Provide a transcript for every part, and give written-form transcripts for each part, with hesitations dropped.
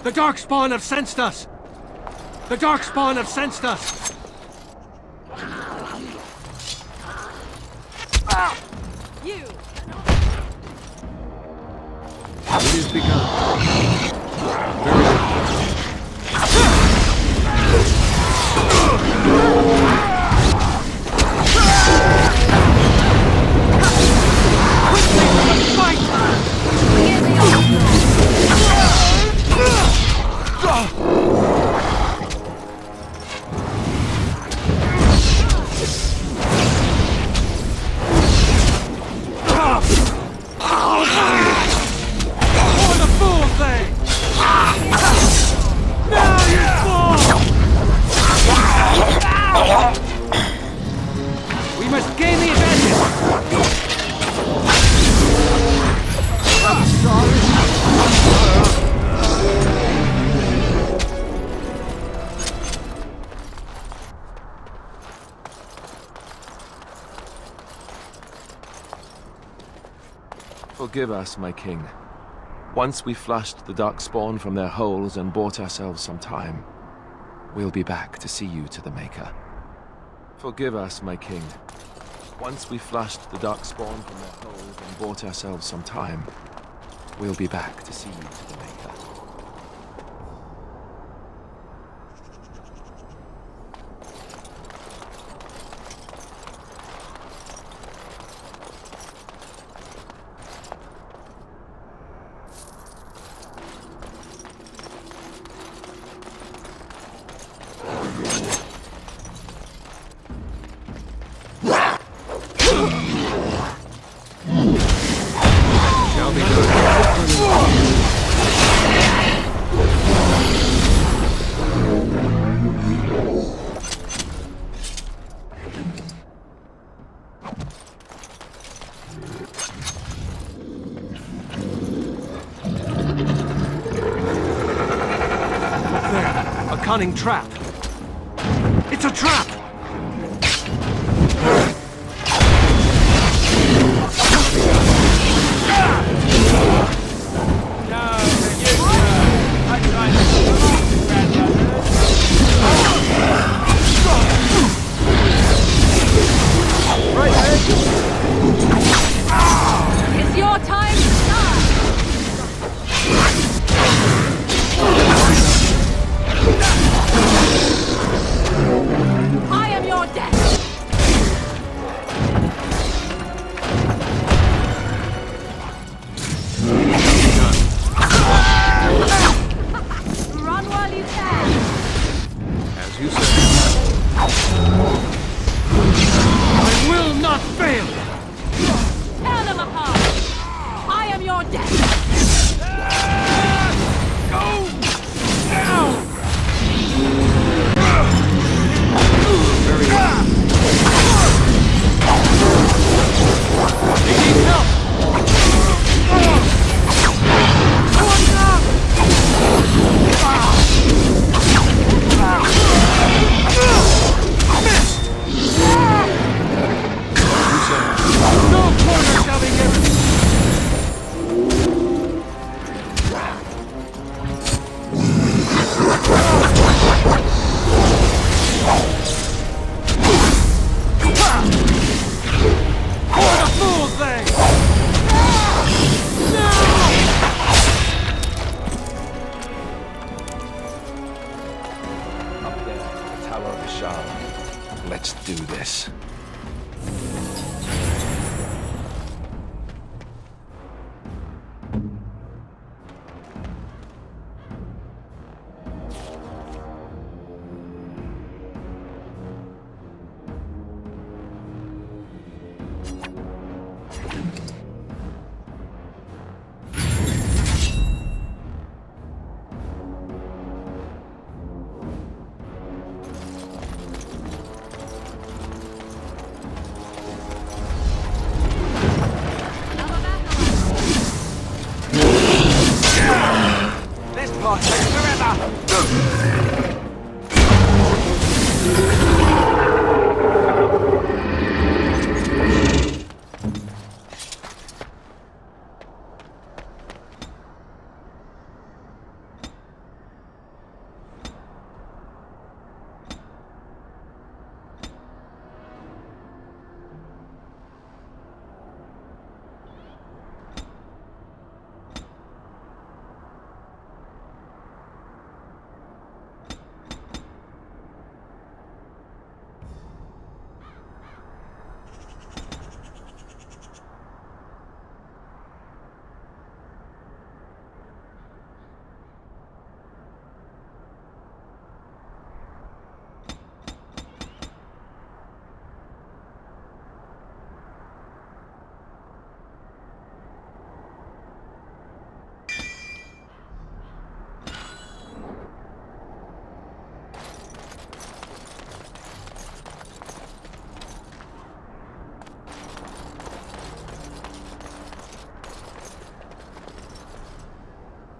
The Darkspawn have sensed us! The Darkspawn have sensed us! You! It is begun. Very we must gain the advantage! I'm sorry. Forgive us, my king. Once we flushed the Darkspawn from their holes and bought ourselves some time, we'll be back to see you to the Maker. Forgive us, my king. Once we flushed the Darkspawn from their holes and bought ourselves some time, we'll be back to see you to the Maker. A cunning trap! It's a trap! It's your time to shine! I am your death! Run while you can! As you say. I will not fail! Tear them apart! I am your death! Go down! Very well. They need help! Missed! No corner shall be given! For the fool's sake! Up there, the Tower of the Shah. Let's do this.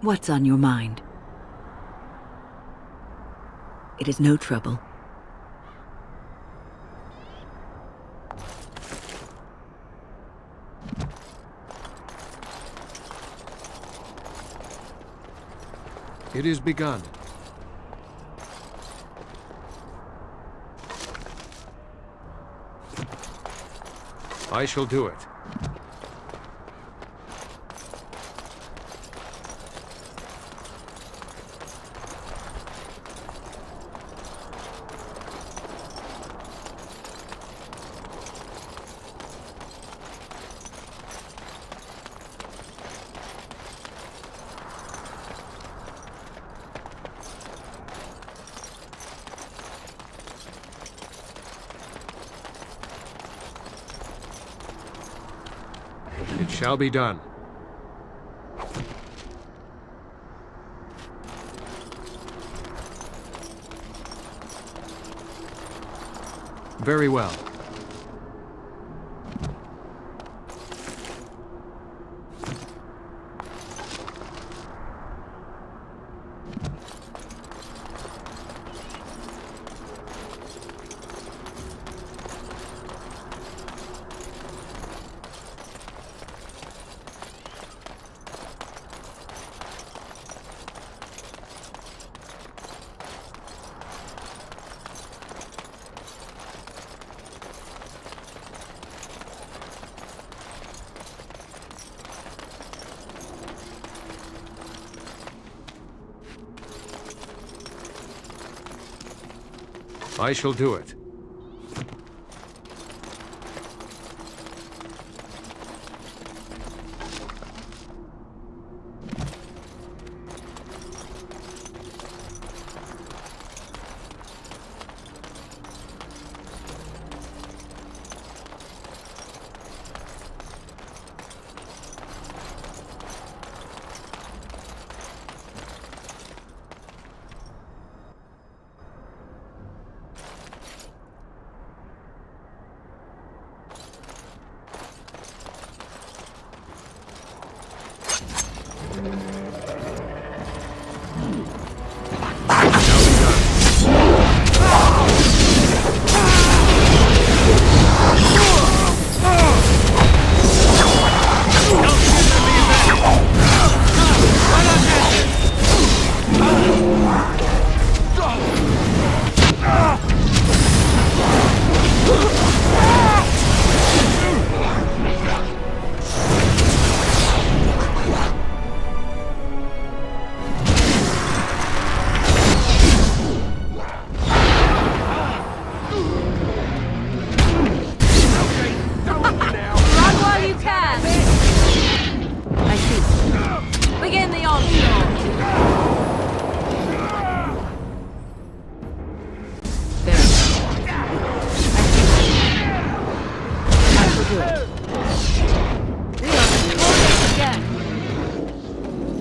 What's on your mind? It is no trouble. It is begun. I shall do it. It shall be done. Very well. I shall do it.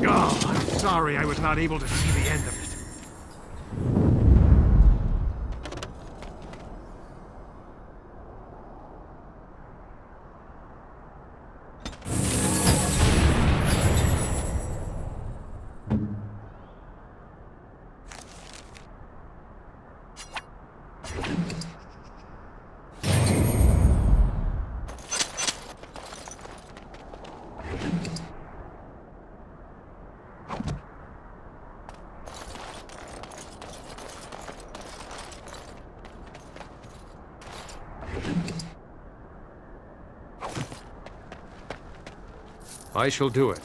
Oh, I'm sorry I was not able to see the end of it. I shall do it.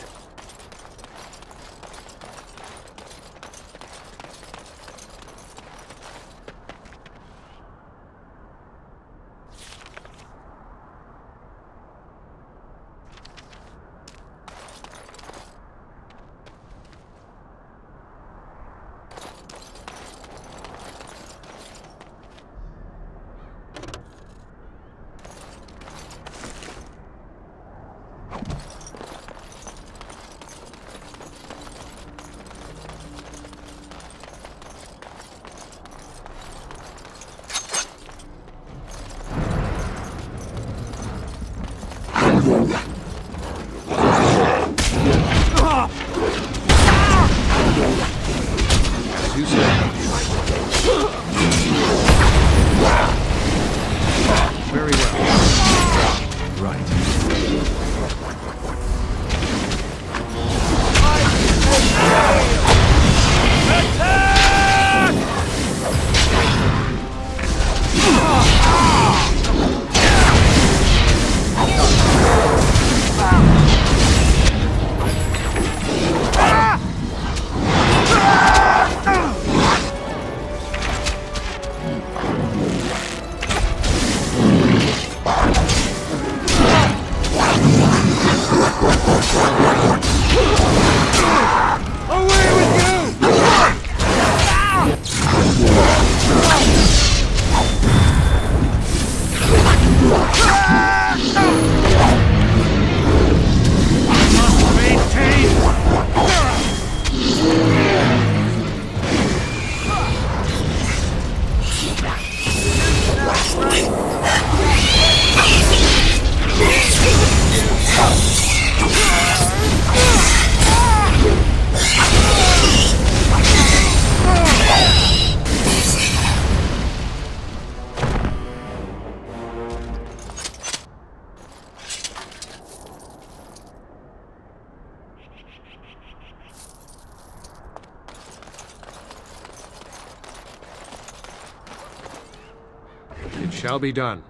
It shall be done.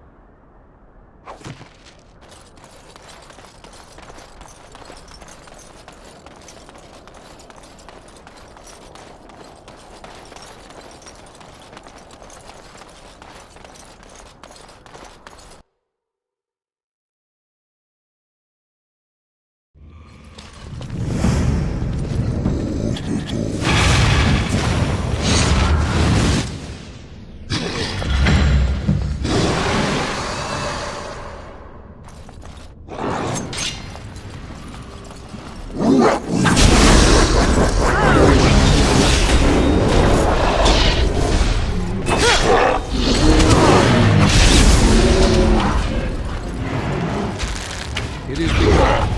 It is begun.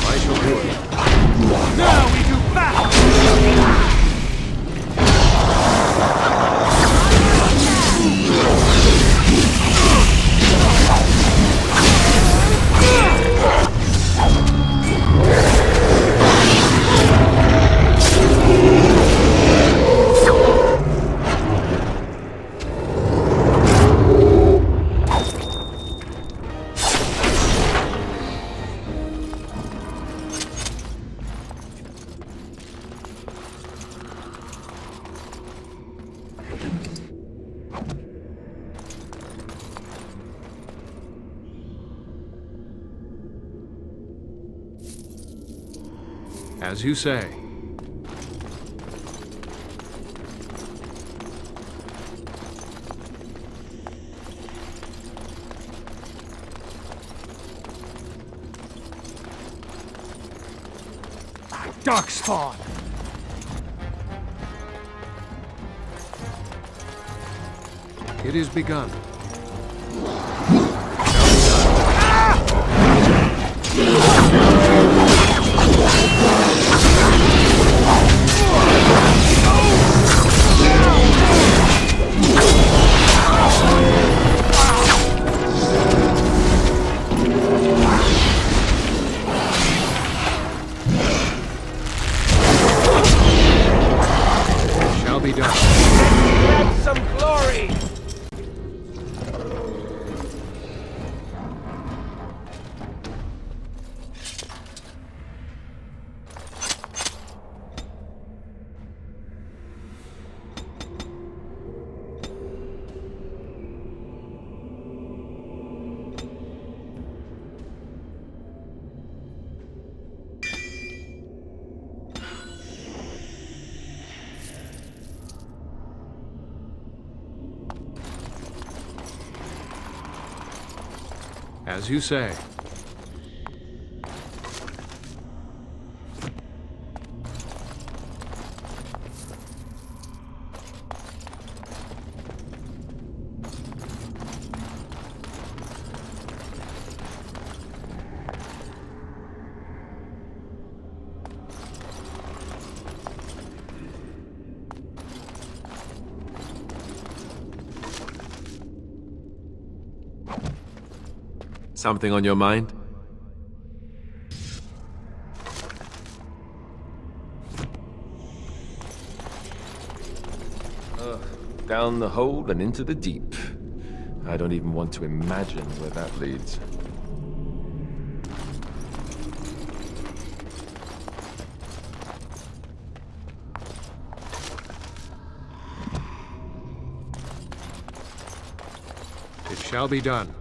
I shall do it. Now we do battle! As you say. Darkspawn! It is begun. Shall be done. Get some glory! As you say. Something on your mind? Down the hole and into the deep. I don't even want to imagine where that leads. It shall be done.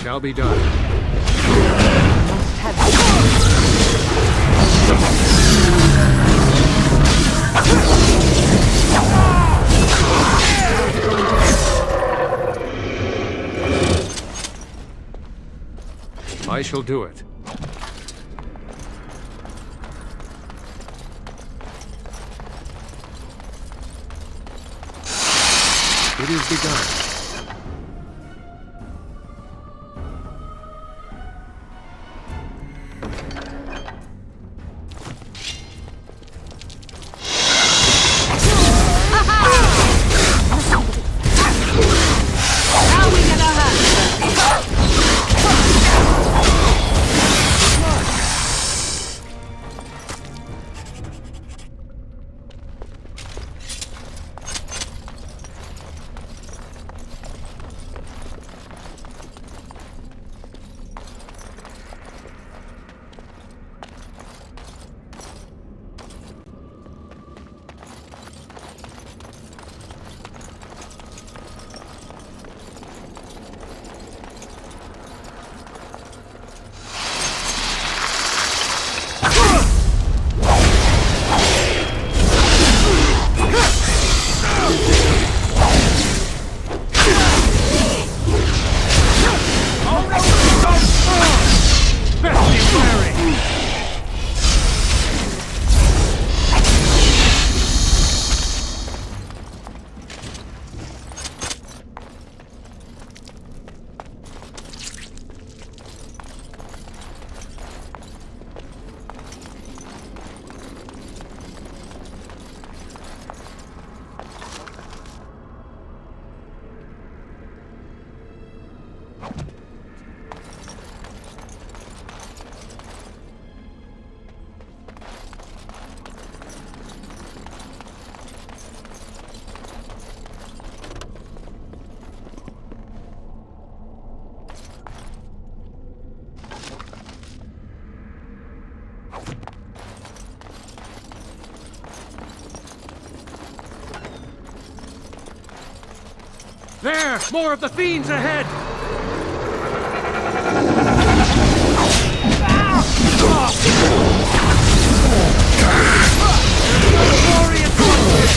Shall be done. I shall do it. It is begun. Now we get our hands dirty. There! More of the fiends ahead! Glory and bloodshed!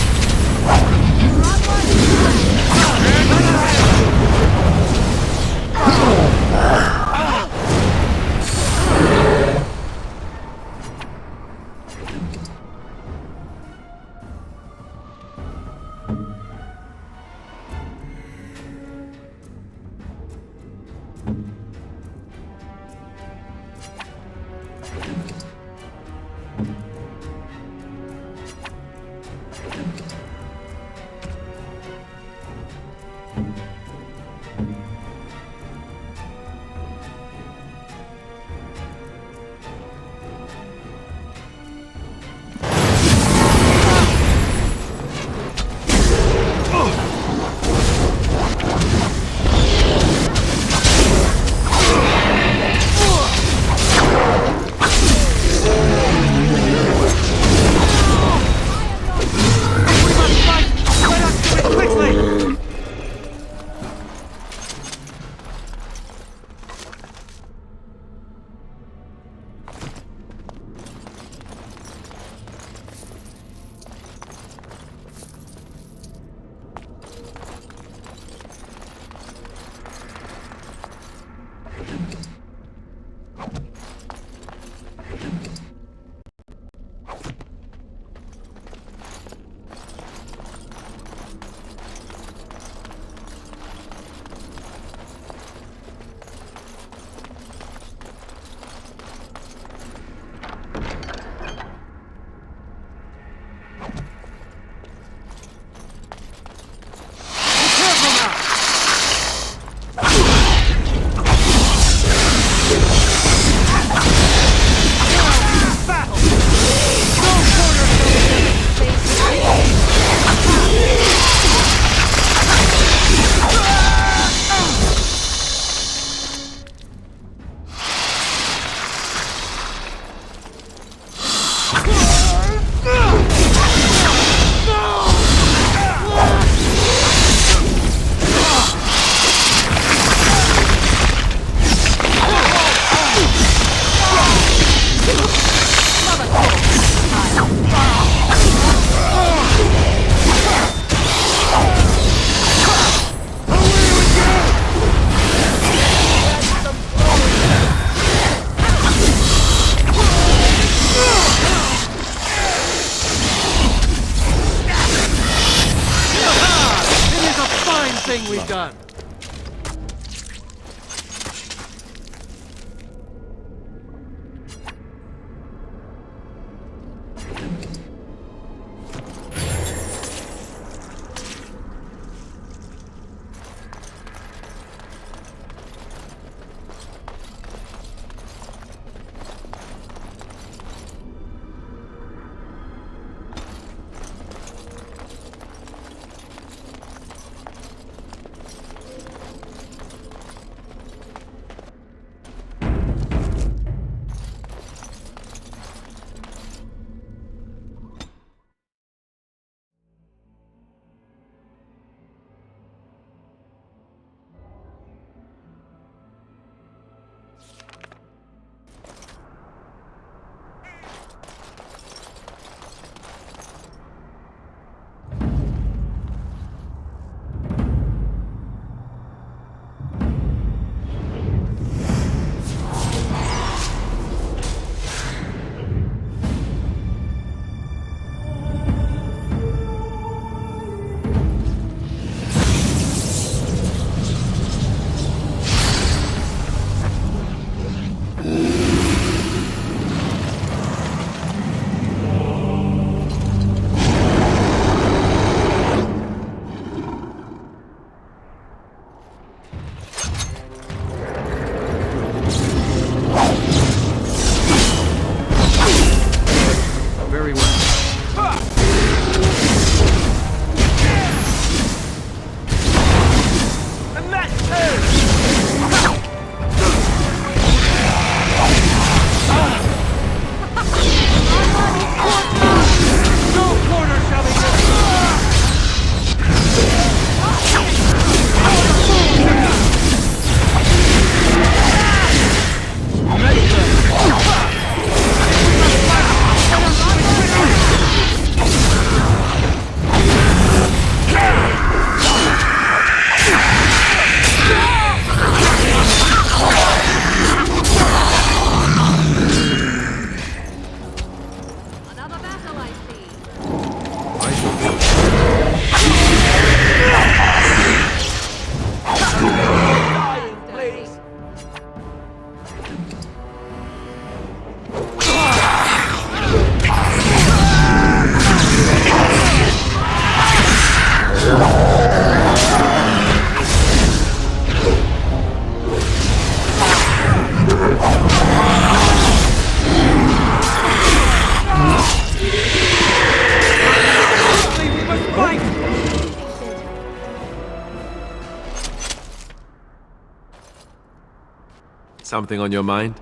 Something on your mind?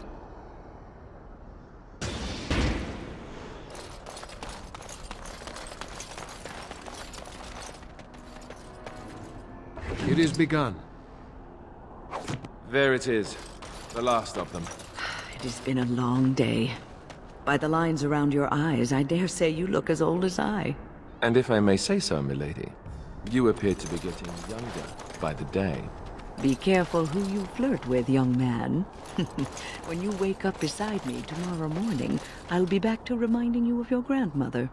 It is begun. There it is. The last of them. It has been a long day. By the lines around your eyes, I dare say you look as old as I. And if I may say so, milady, you appear to be getting younger by the day. Be careful who you flirt with, young man. When you wake up beside me tomorrow morning, I'll be back to reminding you of your grandmother.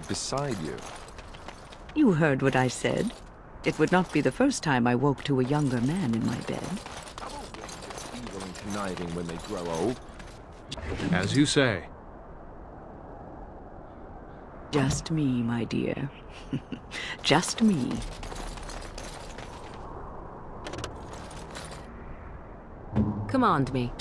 Beside you. You heard what I said. It would not be the first time I woke to a younger man in my bed. Evil and conniving when they grow old. As you say. Just me, my dear. Just me. Command me.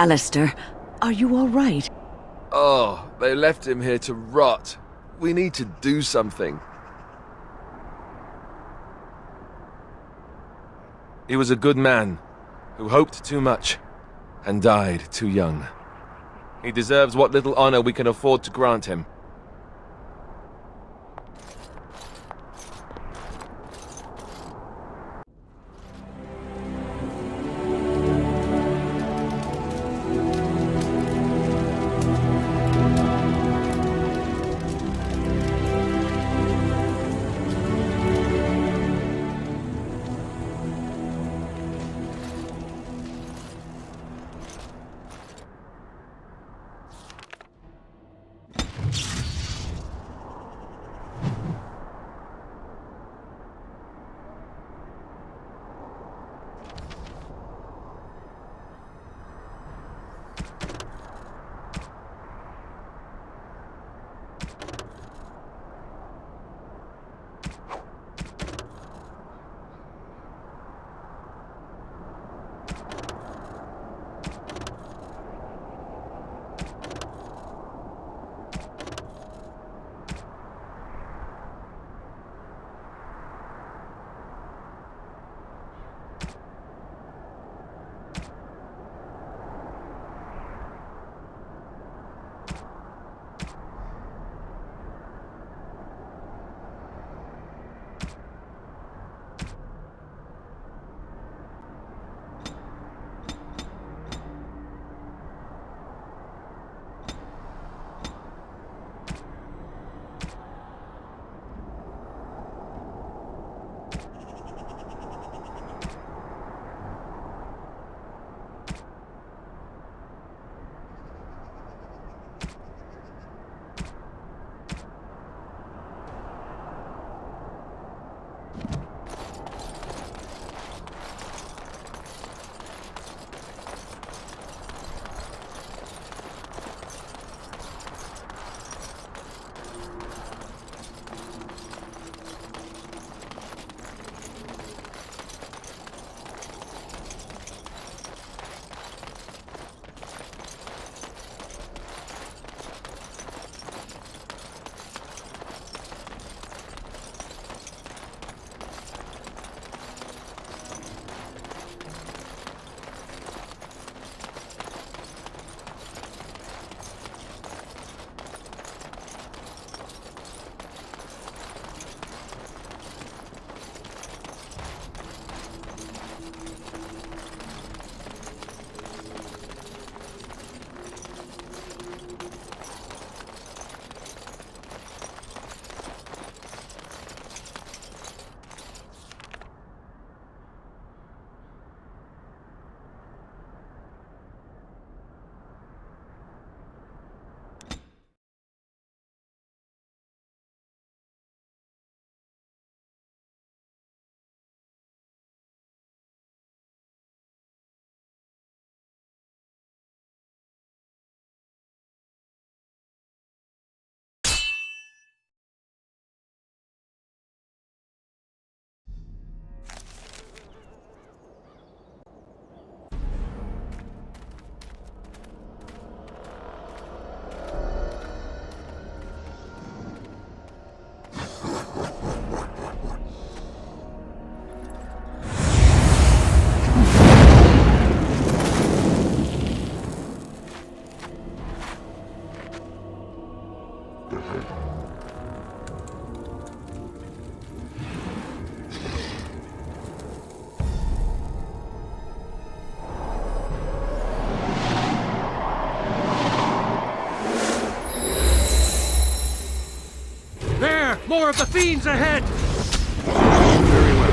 Alistair, are you all right? Oh, they left him here to rot. We need to do something. He was a good man, who hoped too much, and died too young. He deserves what little honor we can afford to grant him. More of the fiends ahead! Very well.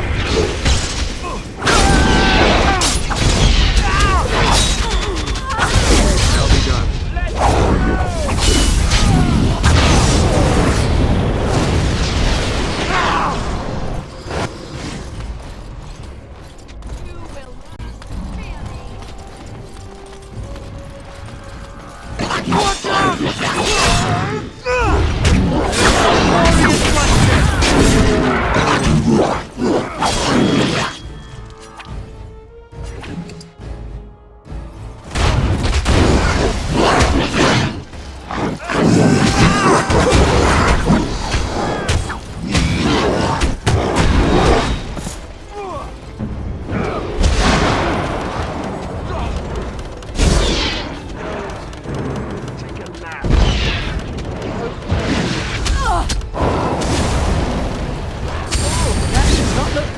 I'll be done. Watch out!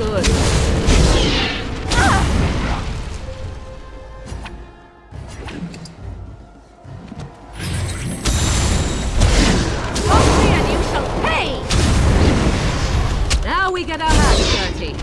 good. Hungry and you shall pay! Now we get our hands dirty.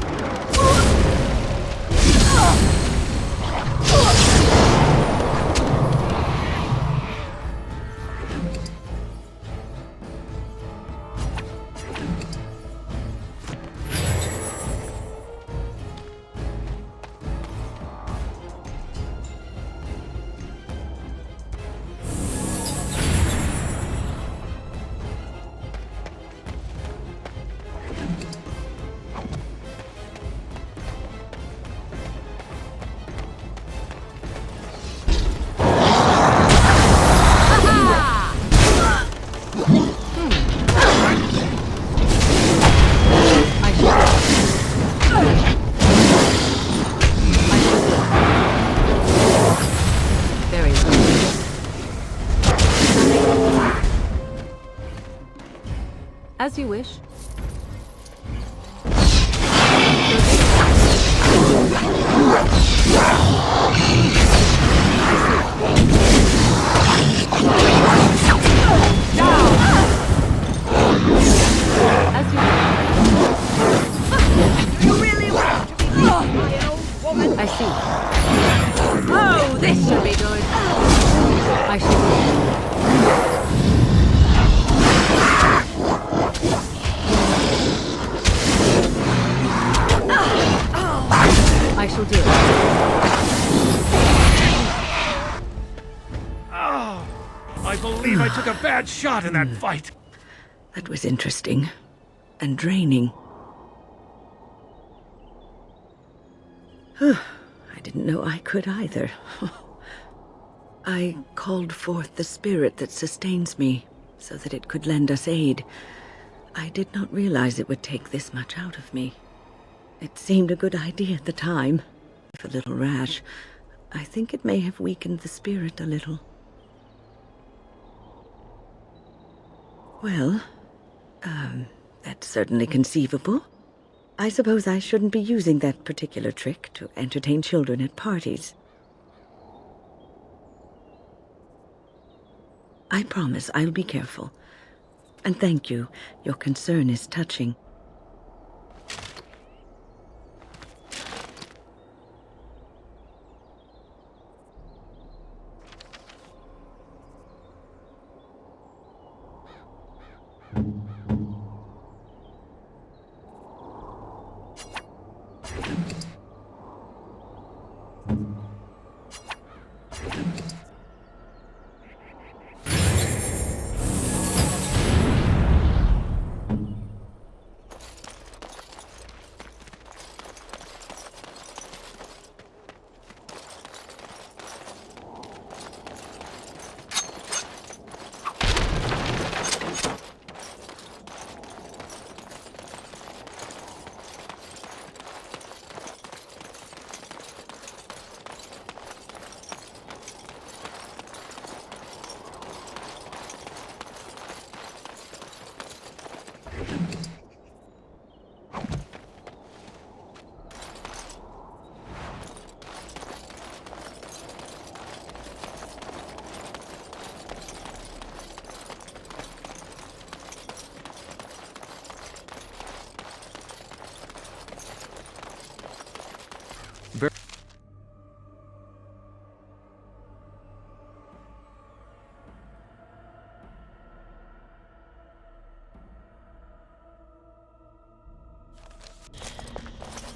Very well. As you wish. As you wish. You really want to be beaten by an old woman? I see. Oh, this should be good. I should. I shall do it. I believe I took a bad shot in that fight. That was interesting and draining. I didn't know I could either. I called forth the spirit that sustains me so that it could lend us aid. I did not realize it would take this much out of me. It seemed a good idea at the time, if a little rash. I think it may have weakened the spirit a little. Well, that's certainly conceivable. I suppose I shouldn't be using that particular trick to entertain children at parties. I promise I'll be careful. And thank you. Your concern is touching.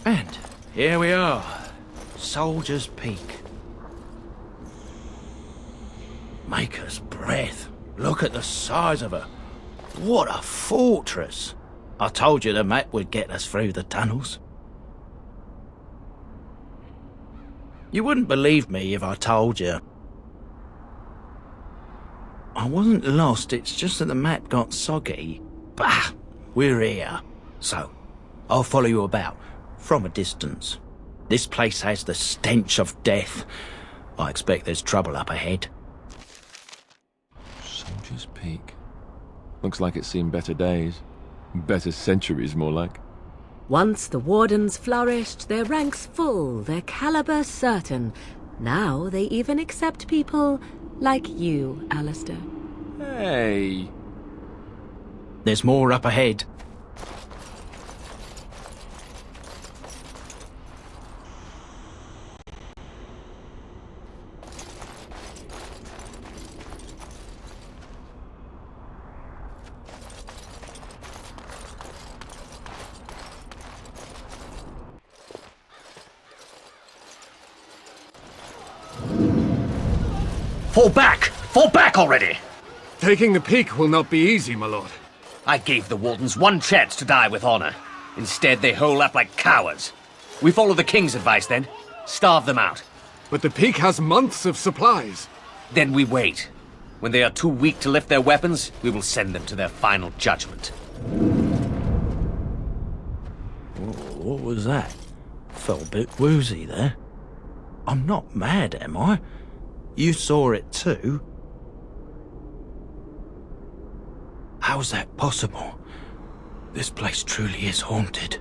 And here we are, Soldier's Peak. Maker's breath. Look at the size of her. What a fortress. I told you the map would get us through the tunnels. You wouldn't believe me if I told you. I wasn't lost, it's just that the map got soggy. Bah, we're here. So, I'll follow you about, from a distance. This place has the stench of death. I expect there's trouble up ahead. Soldier's Peak. Looks like it's seen better days. Better centuries, more like. Once the wardens flourished, their ranks full, their caliber certain. Now they even accept people like you, Alistair. Hey. There's more up ahead. Fall back! Fall back already! Taking the peak will not be easy, my lord. I gave the Wardens one chance to die with honor. Instead, they hole up like cowards. We follow the King's advice, then. Starve them out. But the peak has months of supplies. Then we wait. When they are too weak to lift their weapons, we will send them to their final judgment. What was that? Felt a bit woozy there. I'm not mad, am I? You saw it too. How's that possible? This place truly is haunted.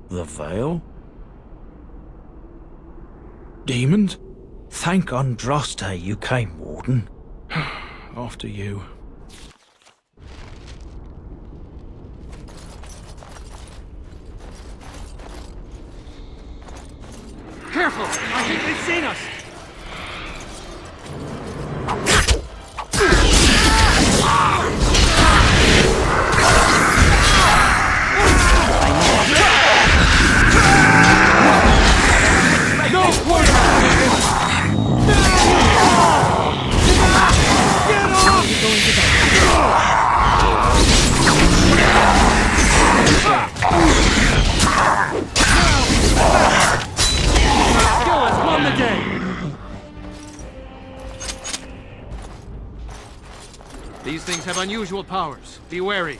The Veil? Demons? Thank Andraste you came, Warden. After you. Careful! I think they've seen us! These things have unusual powers. Be wary.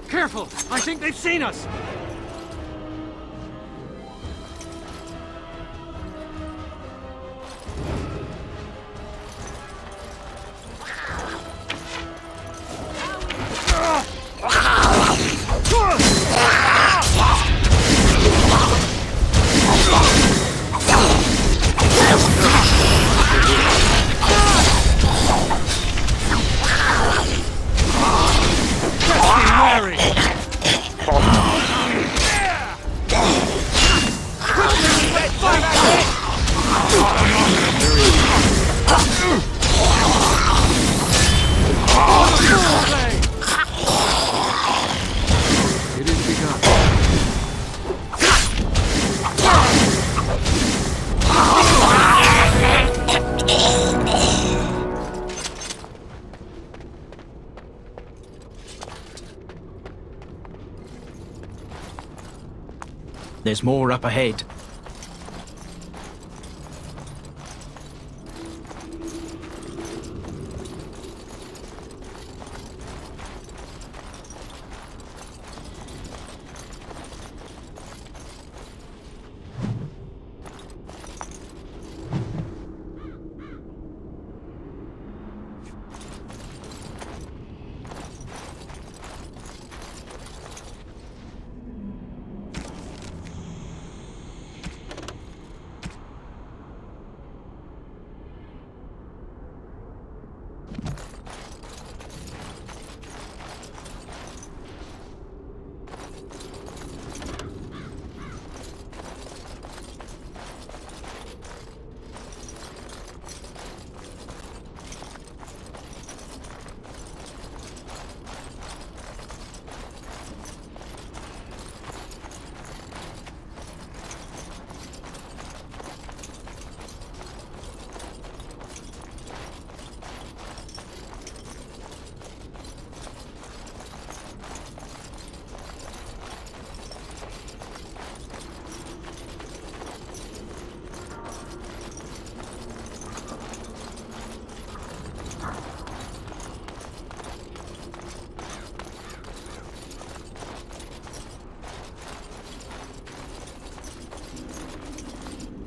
Careful! I think they've seen us! There's more up ahead.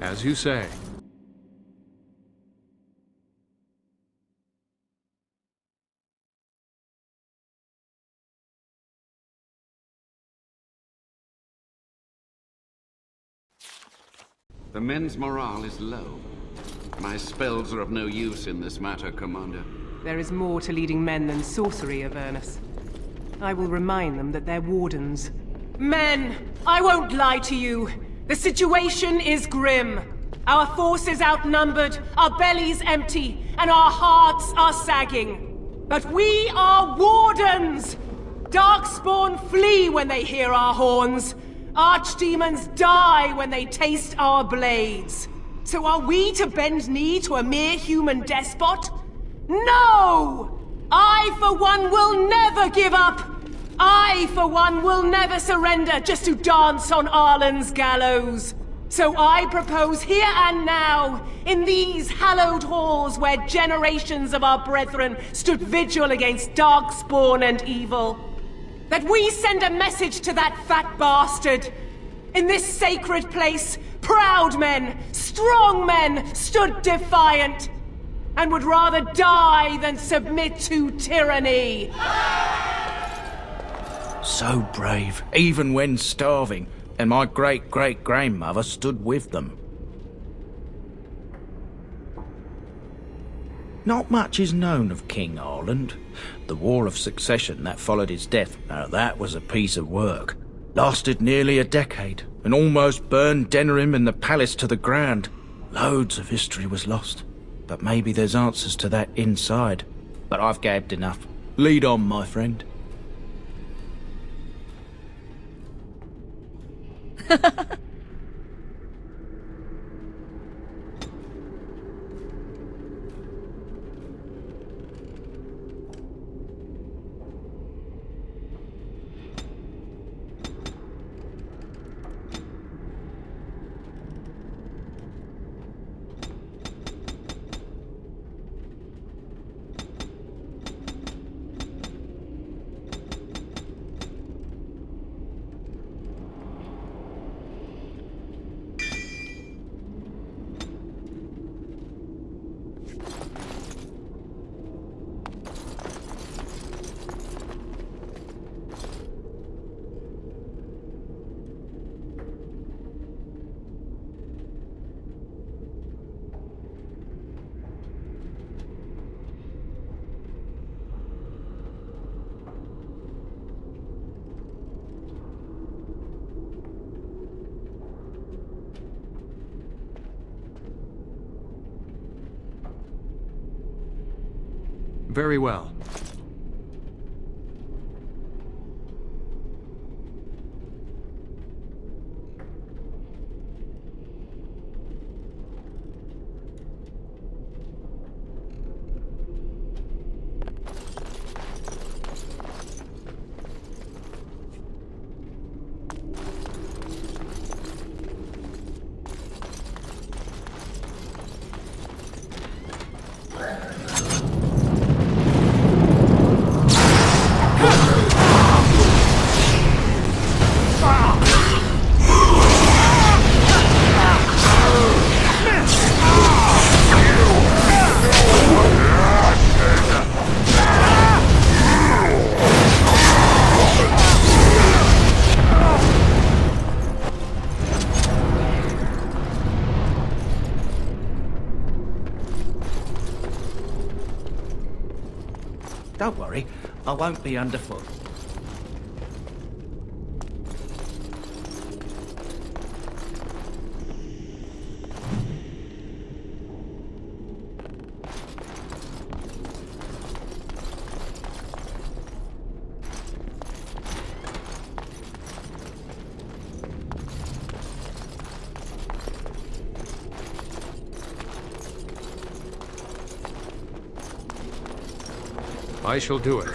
As you say. The men's morale is low. My spells are of no use in this matter, Commander. There is more to leading men than sorcery, Avernus. I will remind them that they're wardens. Men, I won't lie to you. The situation is grim. Our forces outnumbered, our bellies empty, and our hearts are sagging. But we are wardens! Darkspawn flee when they hear our horns. Archdemons die when they taste our blades. So are we to bend knee to a mere human despot? No! I, for one, will never give up! I, for one, will never surrender just to dance on Arlen's gallows! So I propose here and now, in these hallowed halls where generations of our brethren stood vigil against darkspawn and evil, that we send a message to that fat bastard. In this sacred place, proud men, strong men stood defiant, and would rather die than submit to tyranny. So brave, even when starving, and my great-great-grandmother stood with them. Not much is known of King Arland. The War of Succession that followed his death, now that was a piece of work. Lasted nearly a decade, and almost burned Denerim and the palace to the ground. Loads of history was lost, but maybe there's answers to that inside. But I've gabbed enough. Lead on, my friend. Very well. Don't worry, I won't be underfoot. I shall do it.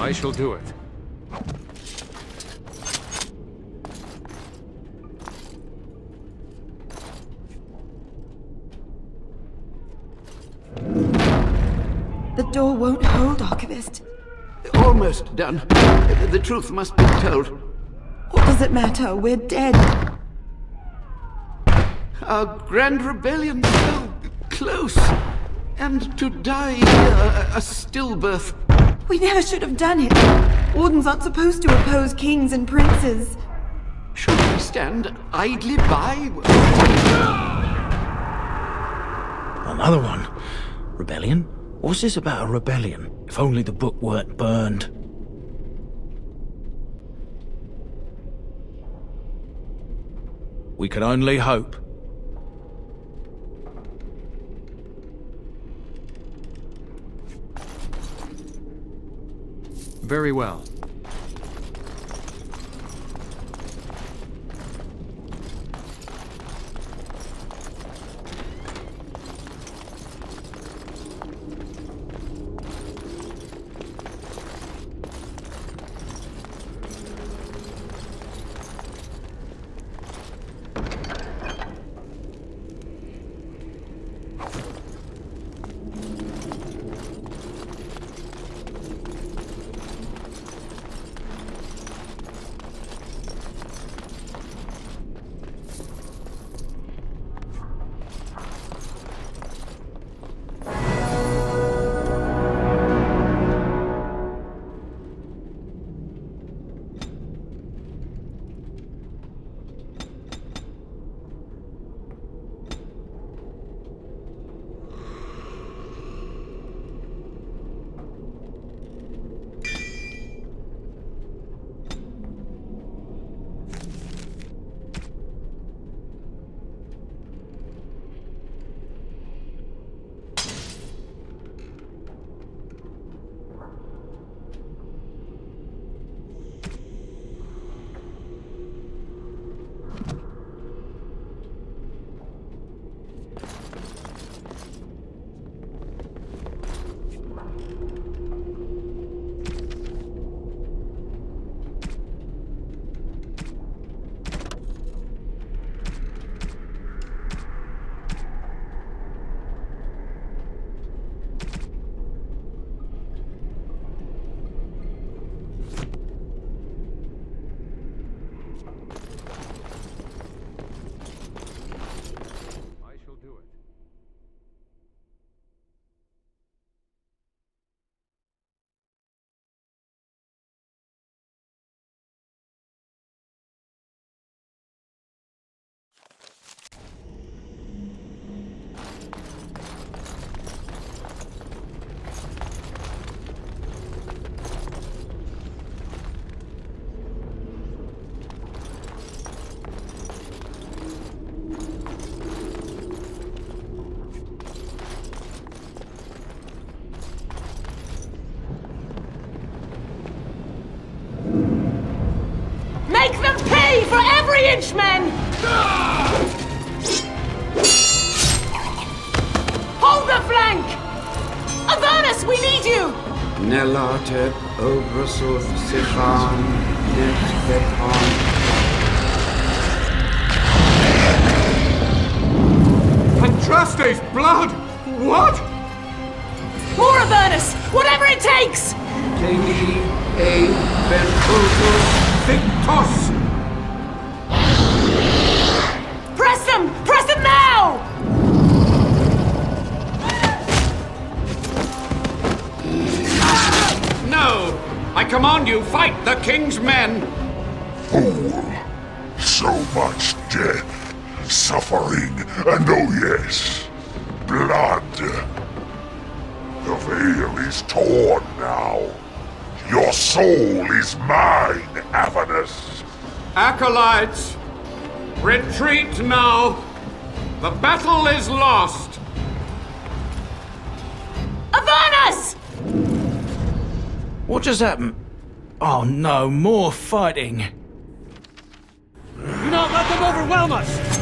I shall do it. The door won't hold, Archivist. Almost done. The truth must be told. What does it matter? We're dead. Our grand rebellion so close. And to die here, a stillbirth. We never should have done it. Wardens aren't supposed to oppose kings and princes. Should we stand idly by? Another one. Rebellion? What's this about a rebellion? If only the book weren't burned. We can only hope. Very well. For every inch, men! Hold the flank! Avernus, we need you! Nelate obrasuth sifan net pepon. Andraste's blood! What? More Avernus! Whatever it takes! Teli e benfotus victos. Press them! Press them now! No! I command you, fight the king's men! Fool! So much death, suffering, and oh yes, blood. The veil is torn now. Your soul is mine, Avernus. Acolytes, retreat now! The battle is lost! Avernus! What just happened? Oh no, more fighting. Do not let them overwhelm us!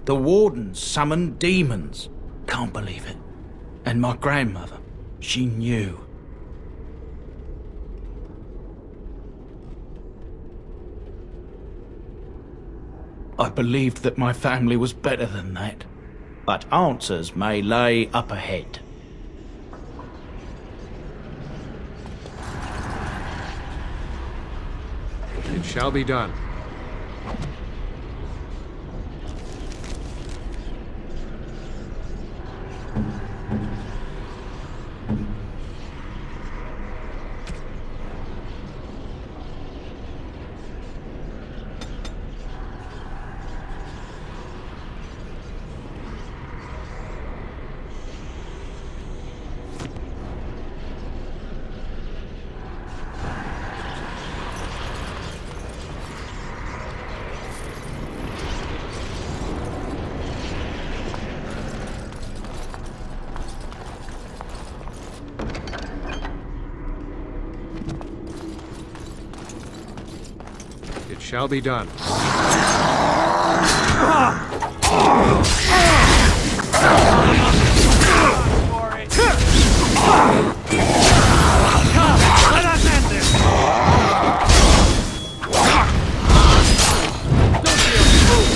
The wardens summoned demons. Can't believe it. And my grandmother, she knew. I believed that my family was better than that. But answers may lay up ahead. It shall be done. It shall be done. Let us end this! Don't be a fool!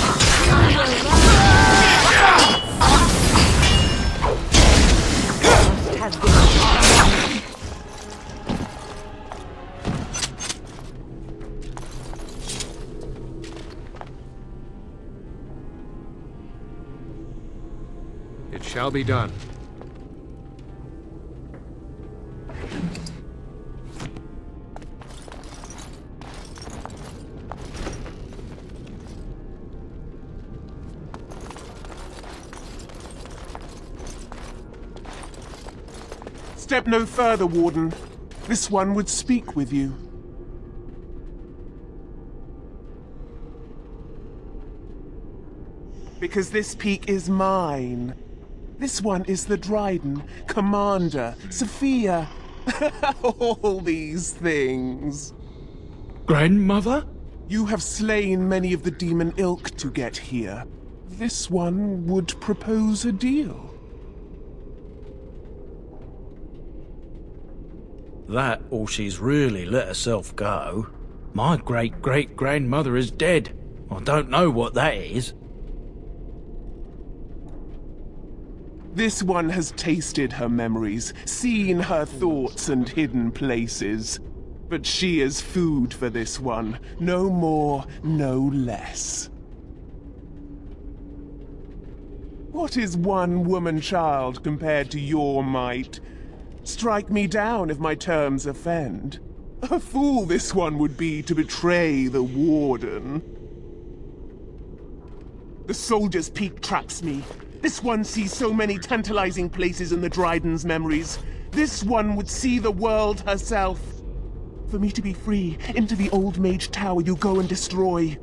It shall be done. Step no further, Warden. This one would speak with you. Because this peak is mine. This one is the Dryden, Commander, Sophia. All these things. Grandmother? You have slain many of the demon ilk to get here. This one would propose a deal. That, or she's really let herself go. My great-great-grandmother is dead. I don't know what that is. This one has tasted her memories, seen her thoughts and hidden places. But she is food for this one. No more, no less. What is one woman-child compared to your might? Strike me down if my terms offend. A fool this one would be to betray the Warden. The Soldier's Peak traps me. This one sees so many tantalizing places in the Dryden's memories. This one would see the world herself. For me to be free, into the Old Mage Tower you go and destroy.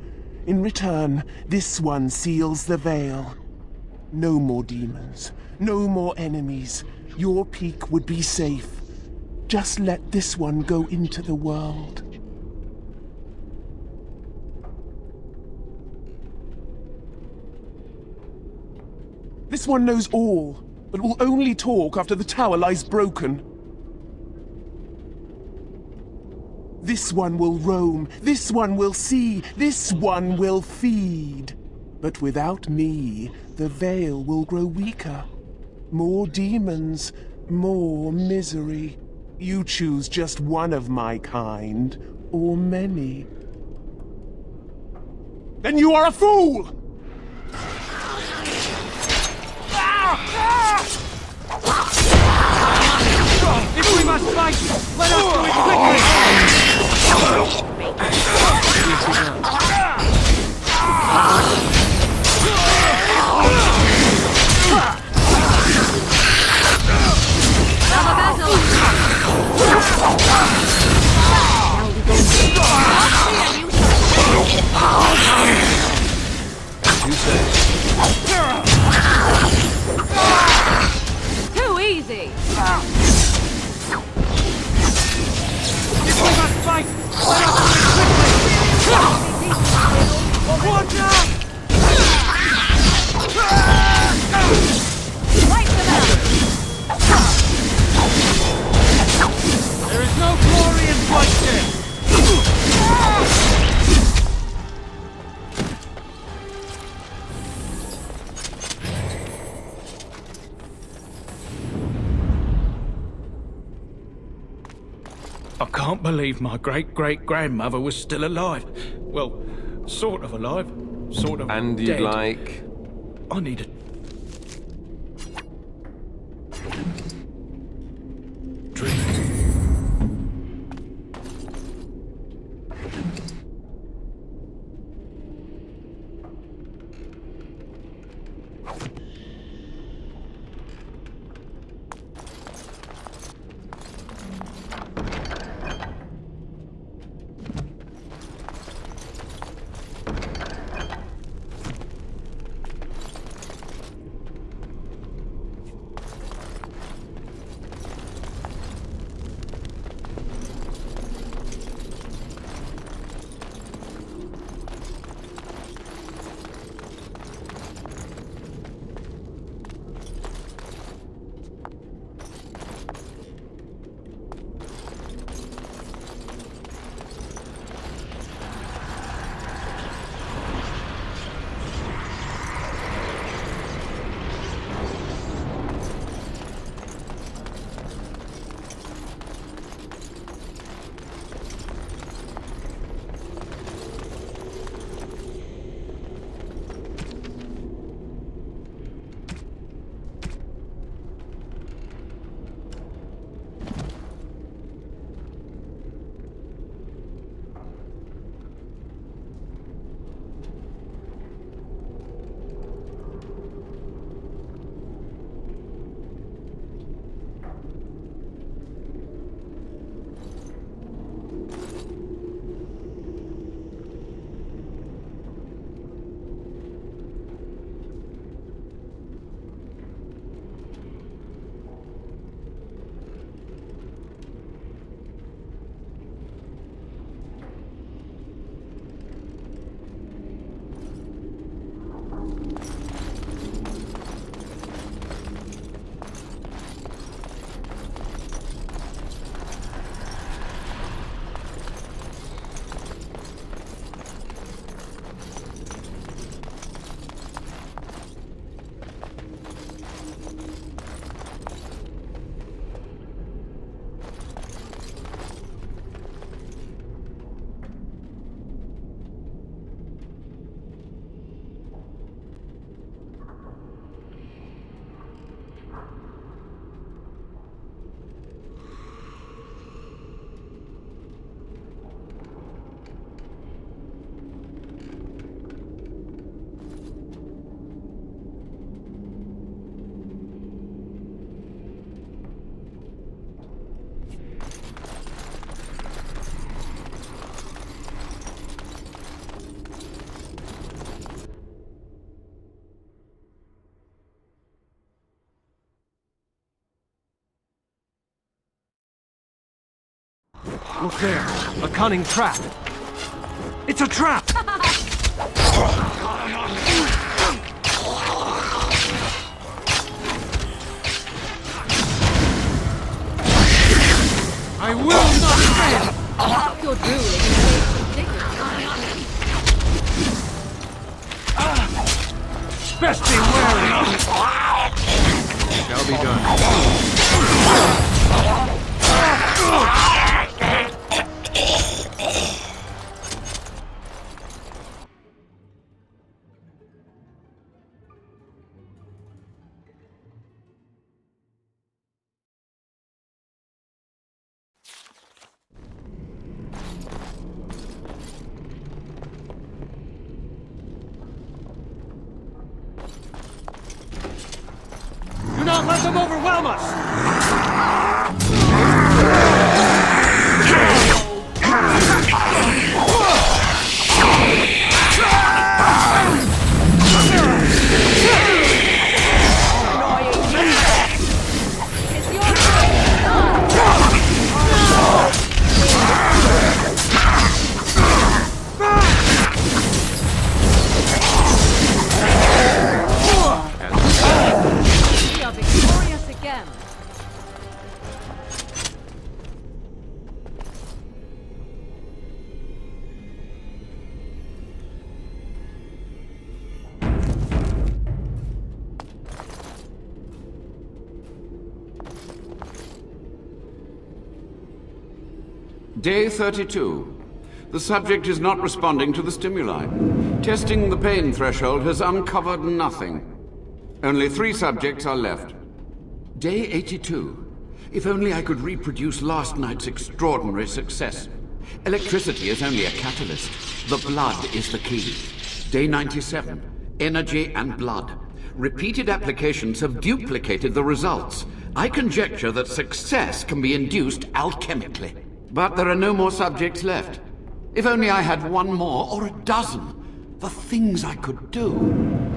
In return, this one seals the veil. No more demons, no more enemies. Your peak would be safe. Just let this one go into the world. This one knows all, but will only talk after the tower lies broken. This one will roam, this one will see, this one will feed. But without me, the veil will grow weaker. More demons, more misery. You choose just one of my kind, or many. Then you are a fool! If we must fight, let us do it quickly! You say? Too easy! If we must fight, let us do it quickly! can't believe my great-great-grandmother was still alive. Well, sort of alive, sort of And you'd dead. like... I need a... drink. Look there, a cunning trap. It's a trap! I will not fail! Stop your drooling and take some dignity. Best be wary! Shall be done. Do not let them overwhelm us! We are victorious again. Day 32. The subject is not responding to the stimuli. Testing the pain threshold has uncovered nothing. Only 3 subjects are left. Day 82. If only I could reproduce last night's extraordinary success. Electricity is only a catalyst. The blood is the key. Day 97. Energy and blood. Repeated applications have duplicated the results. I conjecture that success can be induced alchemically. But there are no more subjects left. If only I had 1 more, or a dozen. The things I could do.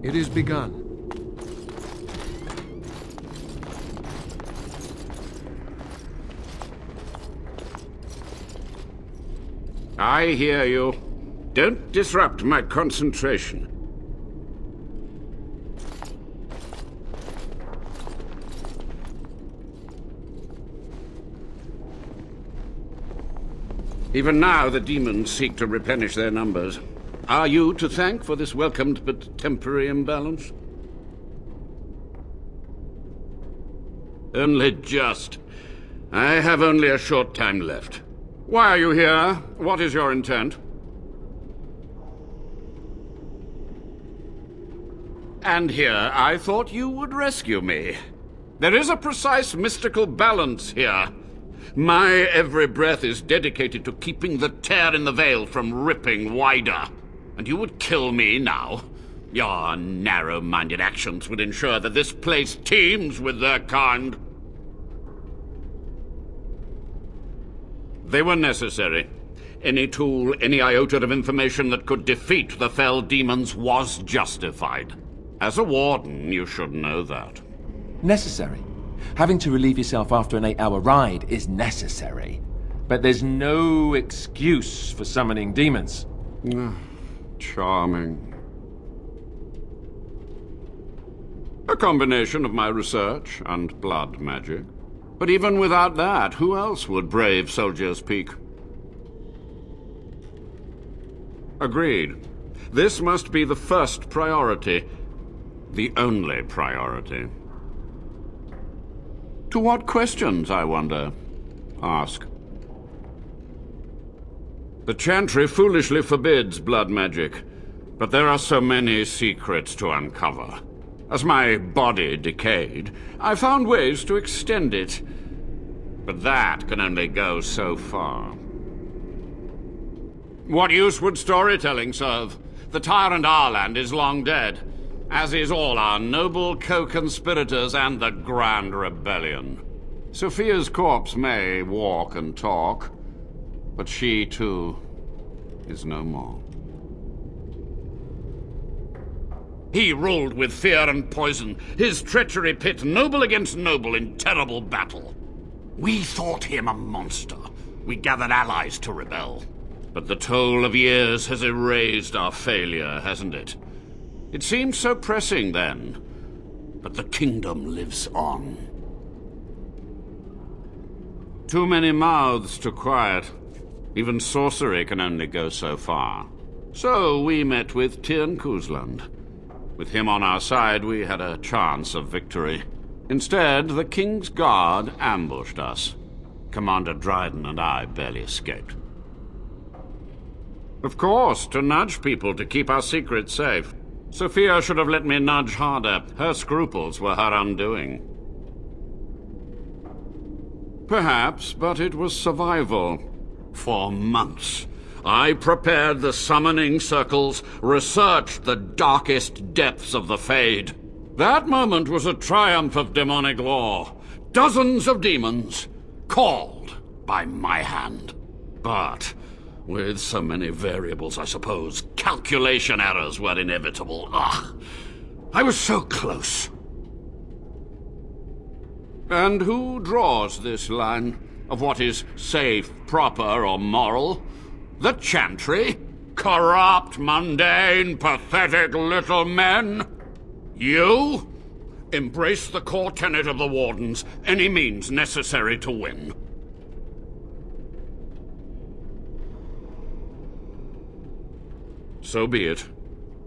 It is begun. I hear you. Don't disrupt my concentration. Even now, the demons seek to replenish their numbers. Are you to thank for this welcomed but temporary imbalance? Only just. I have only a short time left. Why are you here? What is your intent? And here, I thought you would rescue me. There is a precise mystical balance here. My every breath is dedicated to keeping the tear in the veil from ripping wider. And you would kill me now? Your narrow-minded actions would ensure that this place teems with their kind. They were necessary. Any tool, any iota of information that could defeat the fell demons was justified. As a warden, you should know that. Necessary. Having to relieve yourself after an 8-hour ride is necessary. But there's no excuse for summoning demons. Charming. A combination of my research and blood magic. But even without that, who else would brave Soldier's Peak? Agreed. This must be the first priority. The only priority. To what questions, I wonder? Ask. The Chantry foolishly forbids blood magic, but there are so many secrets to uncover. As my body decayed, I found ways to extend it. But that can only go so far. What use would storytelling serve? The tyrant Arland is long dead, as is all our noble co-conspirators and the Grand Rebellion. Sophia's corpse may walk and talk, but she, too, is no more. He ruled with fear and poison, his treachery pit noble against noble in terrible battle. We thought him a monster. We gathered allies to rebel. But the toll of years has erased our failure, hasn't it? It seemed so pressing then, but the kingdom lives on. Too many mouths to quiet. Even sorcery can only go so far. So we met with Tirn Kuzland. With him on our side, we had a chance of victory. Instead, the King's Guard ambushed us. Commander Dryden and I barely escaped. Of course, to nudge people to keep our secrets safe. Sophia should have let me nudge harder. Her scruples were her undoing. Perhaps, but it was survival. For months, I prepared the summoning circles, researched the darkest depths of the Fade. That moment was a triumph of demonic law. Dozens of demons, called by my hand. But with so many variables, I suppose, calculation errors were inevitable. Ugh, I was so close. And who draws this line of what is safe, proper, or moral? The Chantry? Corrupt, mundane, pathetic little men? You? Embrace the core tenet of the Wardens, any means necessary to win. So be it.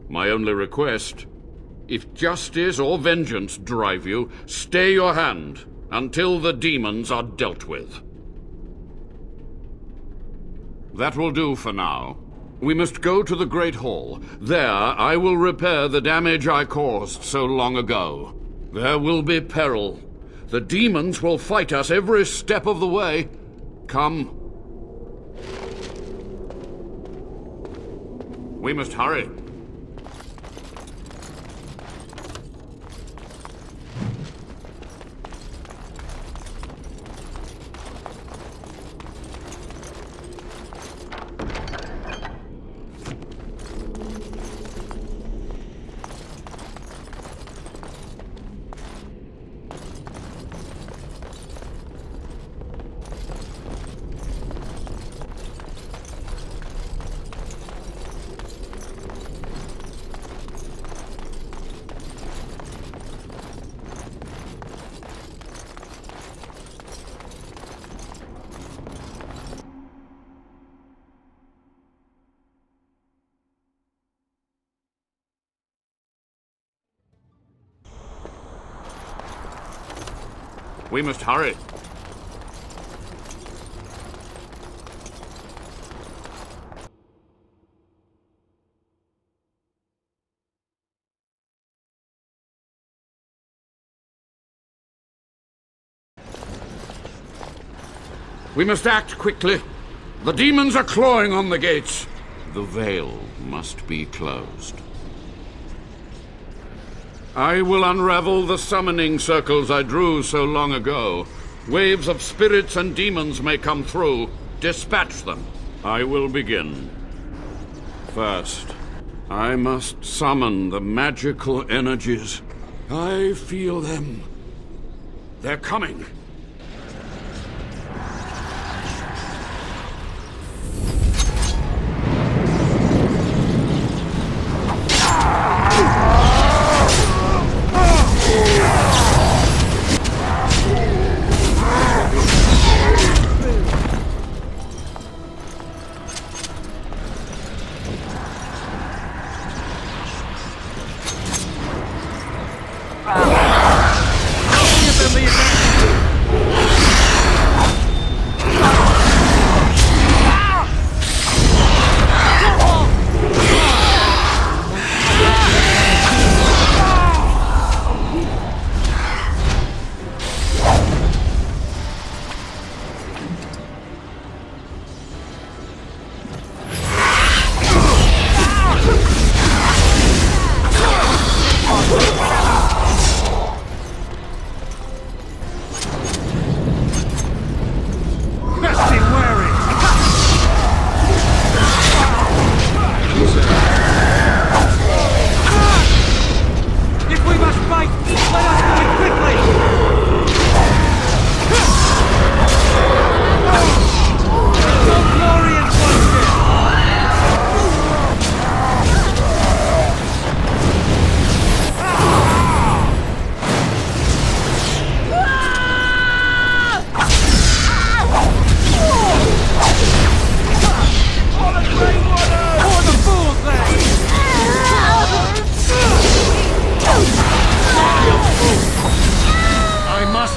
My only request, if justice or vengeance drive you, stay your hand until the demons are dealt with. That will do for now. We must go to the Great Hall. There, I will repair the damage I caused so long ago. There will be peril. The demons will fight us every step of the way. Come. We must hurry. We must hurry. We must act quickly. The demons are clawing on the gates. The veil must be closed. I will unravel the summoning circles I drew so long ago. Waves of spirits and demons may come through. Dispatch them. I will begin. First, I must summon the magical energies. I feel them. They're coming.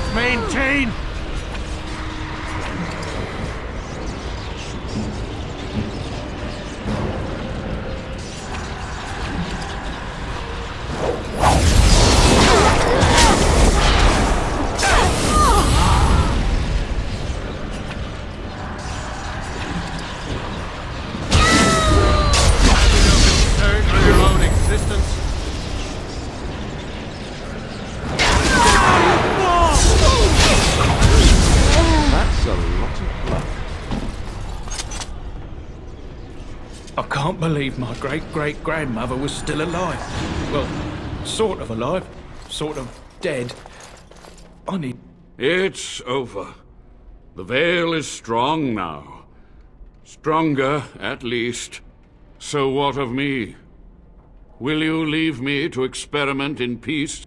must maintain! Concern for your own existence? That's a lot of blood. I can't believe my great-great-grandmother was still alive. Well, sort of alive, sort of dead. I need... It's over. The veil is strong now. Stronger, at least. So what of me? Will you leave me to experiment in peace?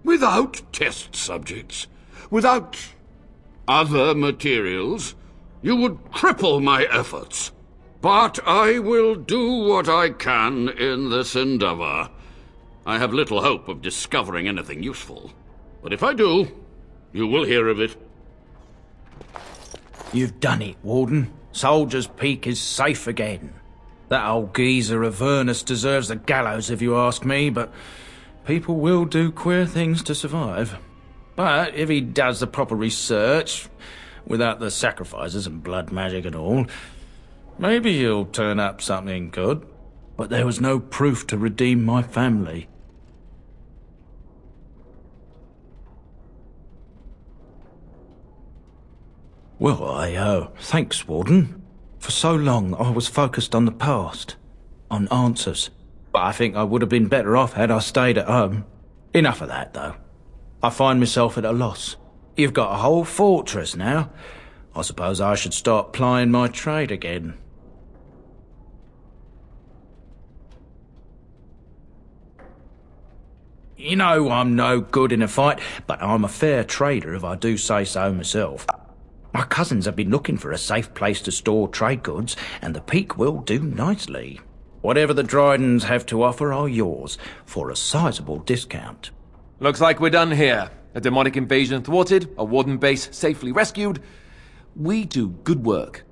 Without test subjects, without other materials, you would cripple my efforts. But I will do what I can in this endeavor. I have little hope of discovering anything useful. But if I do, you will hear of it. You've done it, Warden. Soldier's Peak is safe again. That old geezer of Avernus deserves the gallows if you ask me, but people will do queer things to survive. But if he does the proper research, without the sacrifices and blood magic and all, maybe he'll turn up something good. But there was no proof to redeem my family. Well, thanks, Warden. For so long, I was focused on the past, on answers. But I think I would have been better off had I stayed at home. Enough of that, though. I find myself at a loss. You've got a whole fortress now. I suppose I should start plying my trade again. You know I'm no good in a fight, but I'm a fair trader if I do say so myself. My cousins have been looking for a safe place to store trade goods, and the Peak will do nicely. Whatever the Drydens have to offer are yours, for a sizable discount. Looks like we're done here. A demonic invasion thwarted, a warden base safely rescued. We do good work.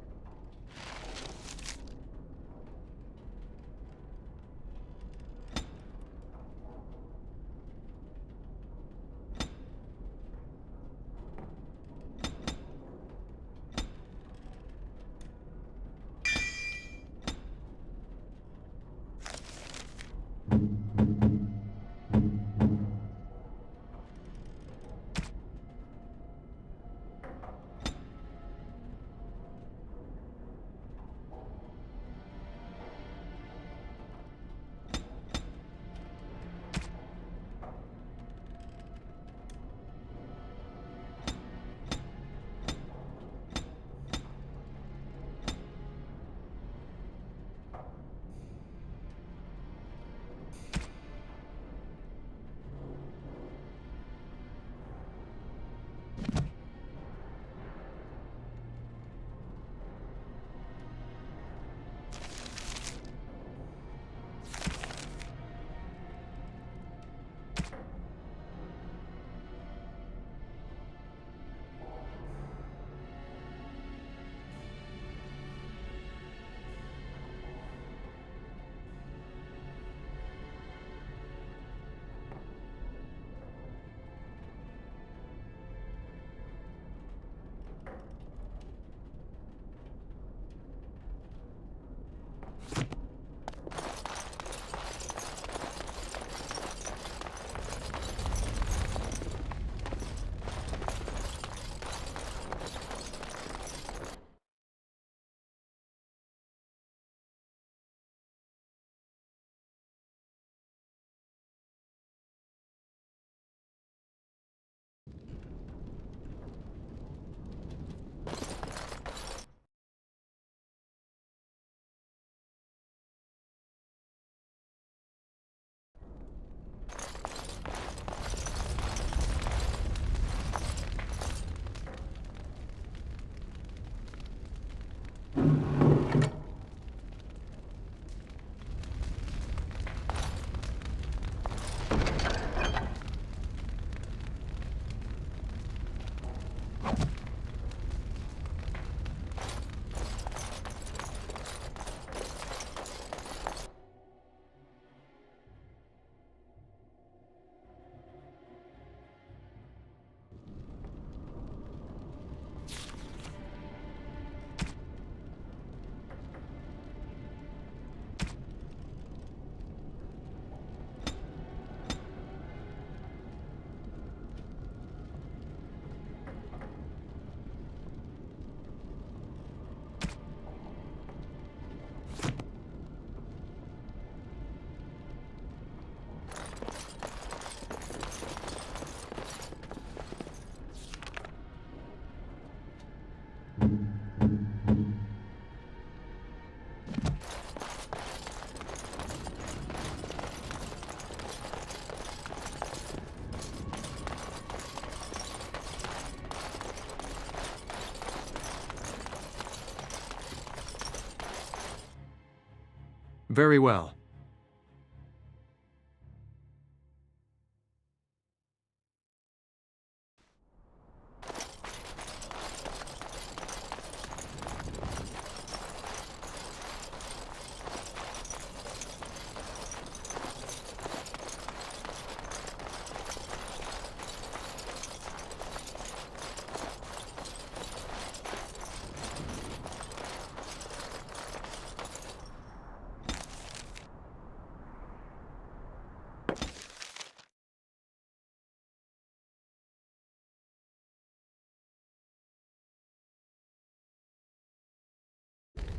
Very well.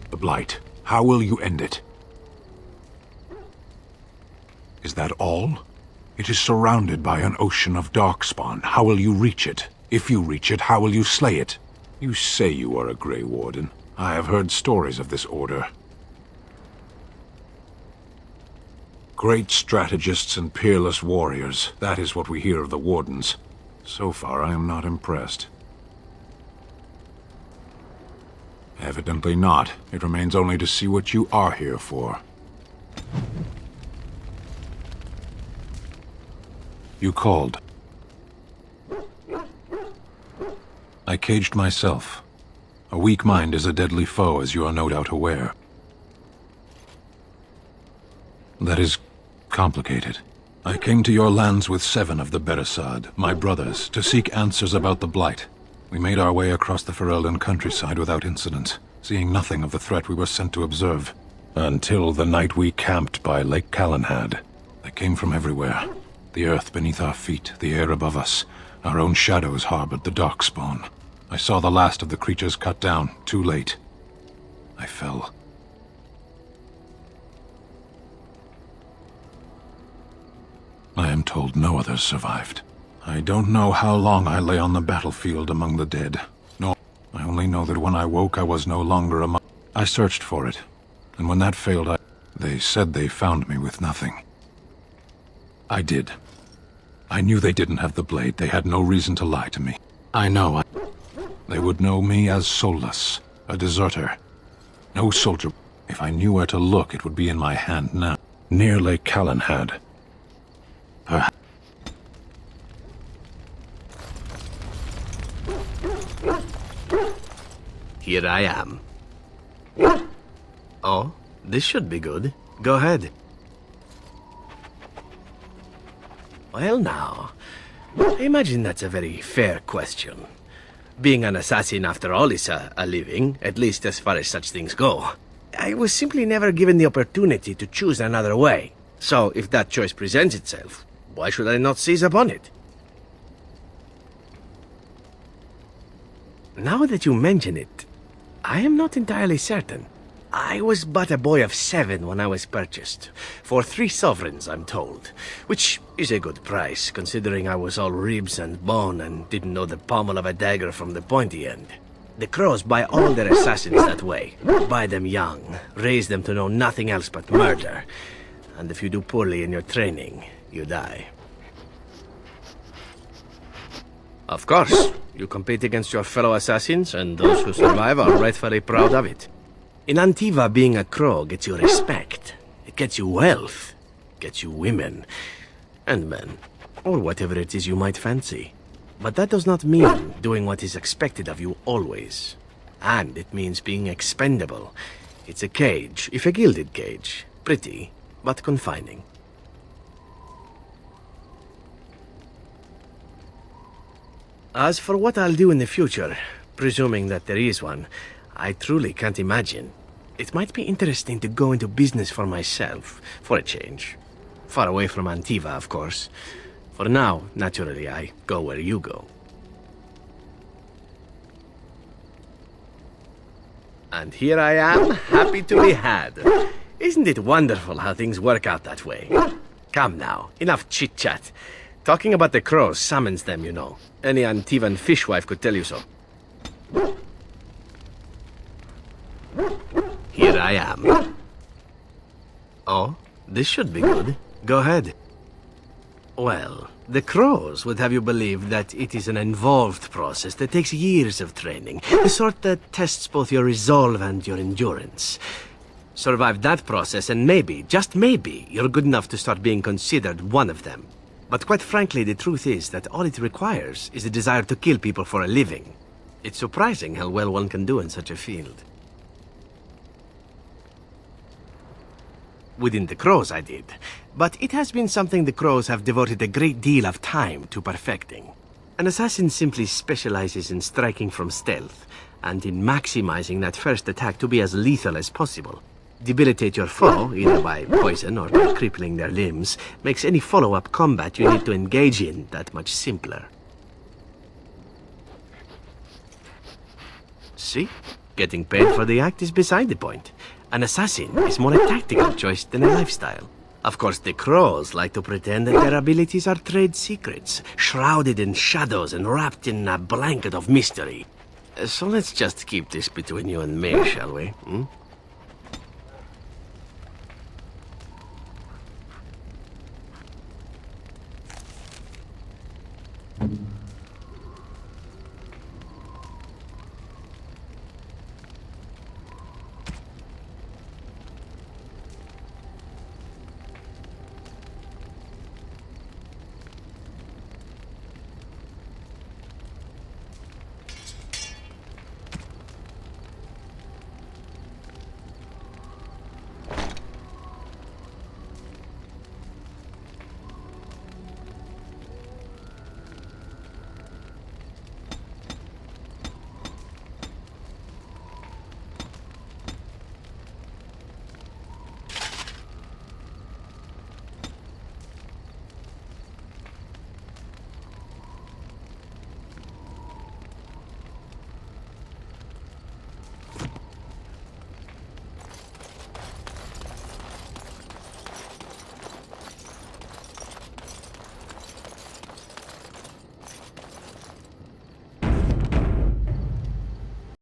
The Blight. How will you end it? Is that all? It is surrounded by an ocean of darkspawn. How will you reach it? If you reach it, how will you slay it? You say you are a Grey Warden. I have heard stories of this order. Great strategists and peerless warriors. That is what we hear of the Wardens. So far, I am not impressed. Evidently not. It remains only to see what you are here for. You called. I caged myself. A weak mind is a deadly foe, as you are no doubt aware. That is complicated. I came to your lands with 7 of the Beresad, my brothers, to seek answers about the Blight. We made our way across the Ferelden countryside without incident, seeing nothing of the threat we were sent to observe. Until the night we camped by Lake Calenhad. They came from everywhere. The earth beneath our feet, the air above us. Our own shadows harbored the darkspawn. I saw the last of the creatures cut down, too late. I fell. I am told no others survived. I don't know how long I lay on the battlefield among the dead. No, I only know that when I woke I was no longer among... I searched for it, and when that failed They said they found me with nothing. I did. I knew they didn't have the blade. They had no reason to lie to me. I know. They would know me as soulless, a deserter. No soldier. If I knew where to look, it would be in my hand now. Near Lake Calenhad. Perhaps. Here I am. Oh, this should be good. Go ahead. Well now, I imagine that's a very fair question. Being an assassin after all is a living, at least as far as such things go. I was simply never given the opportunity to choose another way. So if that choice presents itself, why should I not seize upon it? Now that you mention it, I am not entirely certain. I was but a boy of 7 when I was purchased. For 3 sovereigns, I'm told. Which is a good price, considering I was all ribs and bone and didn't know the pommel of a dagger from the pointy end. The Crows buy all their assassins that way. Buy them young, raise them to know nothing else but murder. And if you do poorly in your training, you die. Of course, you compete against your fellow assassins, and those who survive are rightfully proud of it. In Antiva, being a crow gets you respect. It gets you wealth. Gets you women. And men. Or whatever it is you might fancy. But that does not mean doing what is expected of you always. And it means being expendable. It's a cage, if a gilded cage. Pretty, but confining. As for what I'll do in the future, presuming that there is one, I truly can't imagine. It might be interesting to go into business for myself, for a change. Far away from Antiva, of course. For now, naturally, I go where you go. And here I am, happy to be had. Isn't it wonderful how things work out that way? Come now, enough chit-chat. Talking about the crows summons them, you know. Any Antivan fishwife could tell you so. Here I am. Oh, this should be good. Go ahead. Well, the Crows would have you believe that it is an involved process that takes years of training. The sort that tests both your resolve and your endurance. Survive that process and maybe, just maybe, you're good enough to start being considered one of them. But quite frankly, the truth is that all it requires is a desire to kill people for a living. It's surprising how well one can do in such a field. Within the Crows, I did. But it has been something the Crows have devoted a great deal of time to perfecting. An assassin simply specializes in striking from stealth, and in maximizing that first attack to be as lethal as possible. Debilitate your foe, either by poison or by crippling their limbs, makes any follow-up combat you need to engage in that much simpler. See? Getting paid for the act is beside the point. An assassin is more a tactical choice than a lifestyle. Of course, the Crows like to pretend that their abilities are trade secrets, shrouded in shadows and wrapped in a blanket of mystery. So let's just keep this between you and me, shall we?